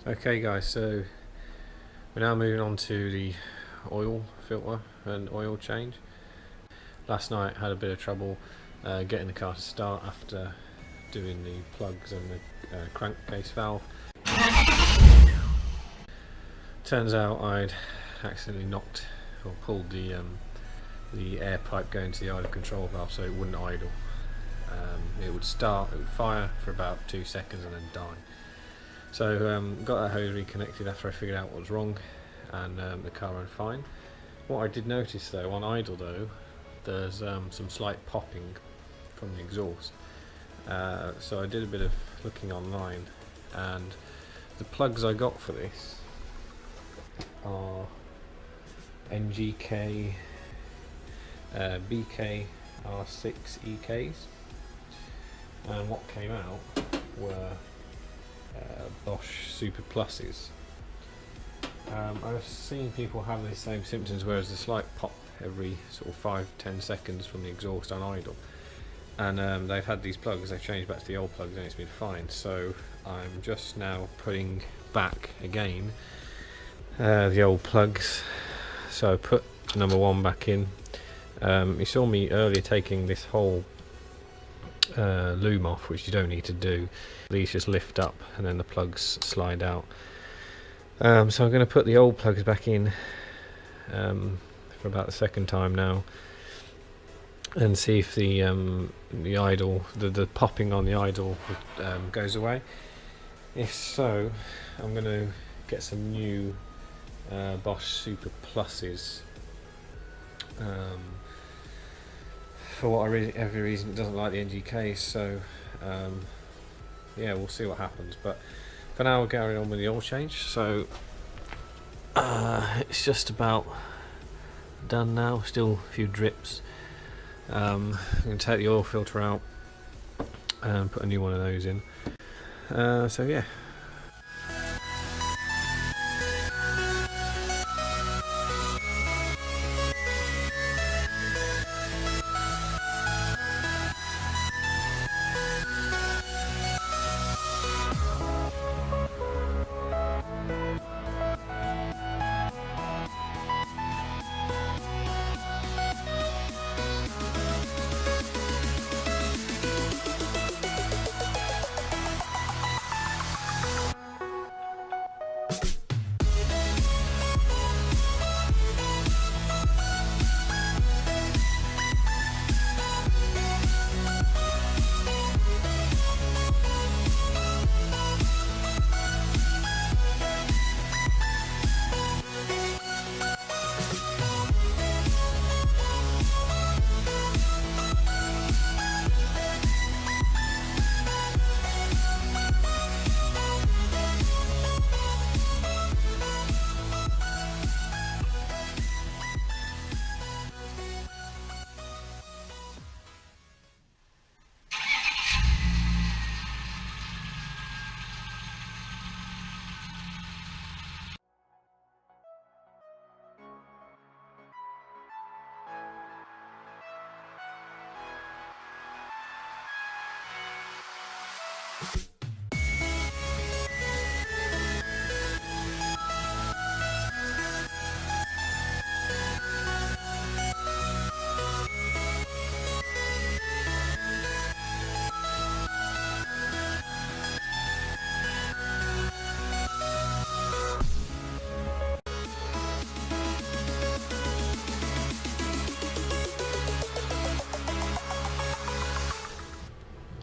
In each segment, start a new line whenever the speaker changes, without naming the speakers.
Okay guys, so we're now moving on to the oil filter and oil change. Last night I had a bit of trouble getting the car to start after doing the plugs and the crankcase valve. Turns out I'd accidentally knocked or pulled the air pipe going to the idle control valve so it wouldn't idle. It would fire for about 2 seconds and then die. So got that hose reconnected after I figured out what was wrong, and the car ran fine. What I did notice though, on idle though, there's some slight popping from the exhaust. So I did a bit of looking online, and the plugs I got for this are NGK BK R6 EKs, and what came out were Bosch Super Pluses. I've seen people have the same symptoms, whereas a slight pop every sort of 5-10 seconds from the exhaust on idle, and they've had these plugs, they've changed back to the old plugs and it's been fine. So I'm just now putting back again the old plugs. So I put number 1 back in. You saw me earlier taking this whole loom off, which you don't need to do. These just lift up and then the plugs slide out. So I'm going to put the old plugs back in for about the second time now, and see if the idle, the popping on the idle goes away. If so, I'm going to get some new Bosch Super Pluses. For whatever reason, it doesn't like the NGK, so yeah, we'll see what happens. But for now, we're going on with the oil change. So it's just about done now. Still a few drips. I'm going to take the oil filter out and put a new one of those in. So yeah.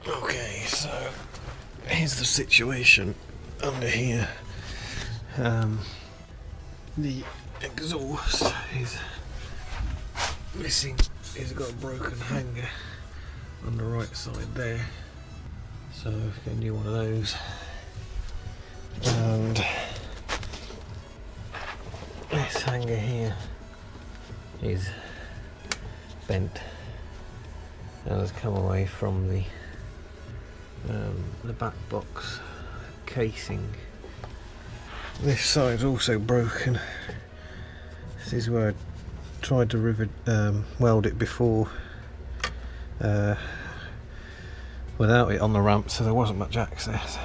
Okay, so here's the situation under here. The exhaust is missing. It's got a broken hanger on the right side there, so I've got a new one of those. And this hanger here is bent and has come away from the back box casing. This side's also broken. This is where I tried to weld it before without it on the ramp, so there wasn't much access.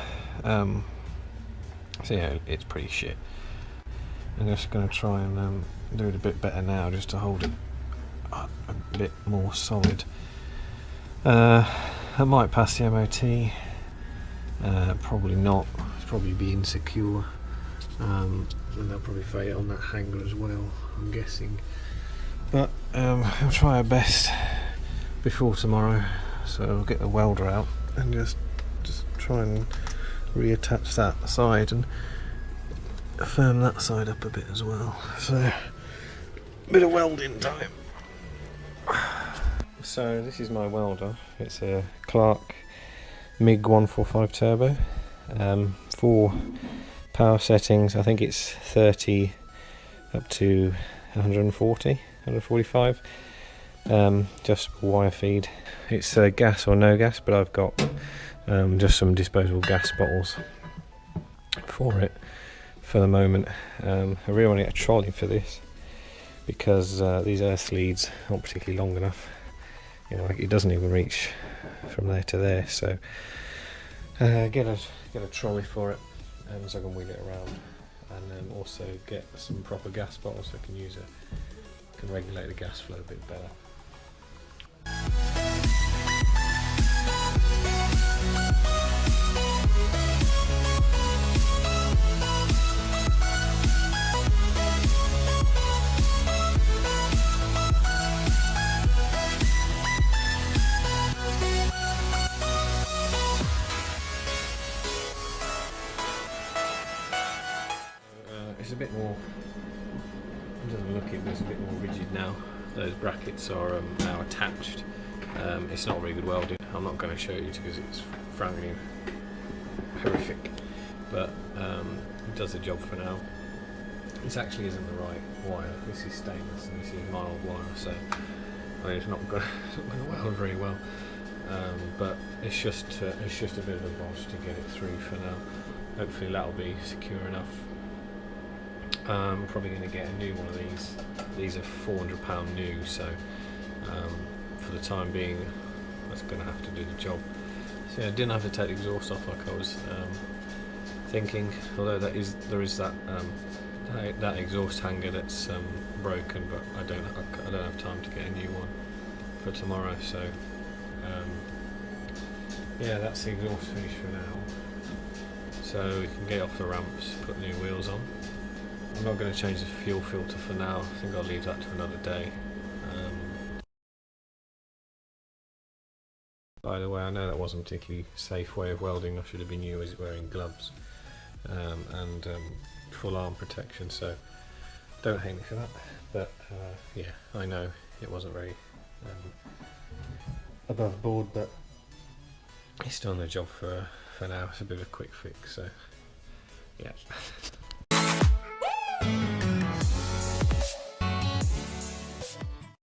So yeah, it's pretty shit. I'm just going to try and do it a bit better now, just to hold it a bit more solid. I might pass the MOT. Probably not. It's probably be insecure, and they'll probably fade it on that hanger as well, I'm guessing. But I'll try our best before tomorrow. So I'll get the welder out and just try and reattach that side and firm that side up a bit as well. So a bit of welding time. So this is my welder. It's a Clark MiG 145 turbo. 4 power settings. I think it's 30 up to 140, 145. Just wire feed. It's gas or no gas, but I've got just some disposable gas bottles for it for the moment. I really want to get a trolley for this, because these earth leads aren't particularly long enough. You know, like, it doesn't even reach from there to there. So get a trolley for it, so I can wheel it around, and then also get some proper gas bottles so I can use it. Can regulate the gas flow a bit better. It's a bit more, it doesn't look it, but it's a bit more rigid now. Those brackets are now attached. It's not really good welding. I'm not going to show you because it's frankly horrific, but it does the job for now. This actually isn't the right wire. This is stainless and this is mild wire, so I mean, it's not going to weld very well. But it's just a bit of a bosh to get it through for now. Hopefully that'll be secure enough. I'm probably going to get a new one of these. These are £400 new, so for the time being, that's going to have to do the job. So yeah, I didn't have to take the exhaust off like I was thinking. Although there is that that exhaust hanger that's broken, but I don't have time to get a new one for tomorrow. So yeah, that's the exhaust finish for now. So we can get off the ramps, put new wheels on. I'm not going to change the fuel filter for now. I think I'll leave that to another day. By the way, I know that wasn't a particularly safe way of welding. I should have been wearing gloves and full arm protection, so don't hate me for that. But yeah, I know it wasn't very above board, but it's done the job for now. It's a bit of a quick fix, so yeah.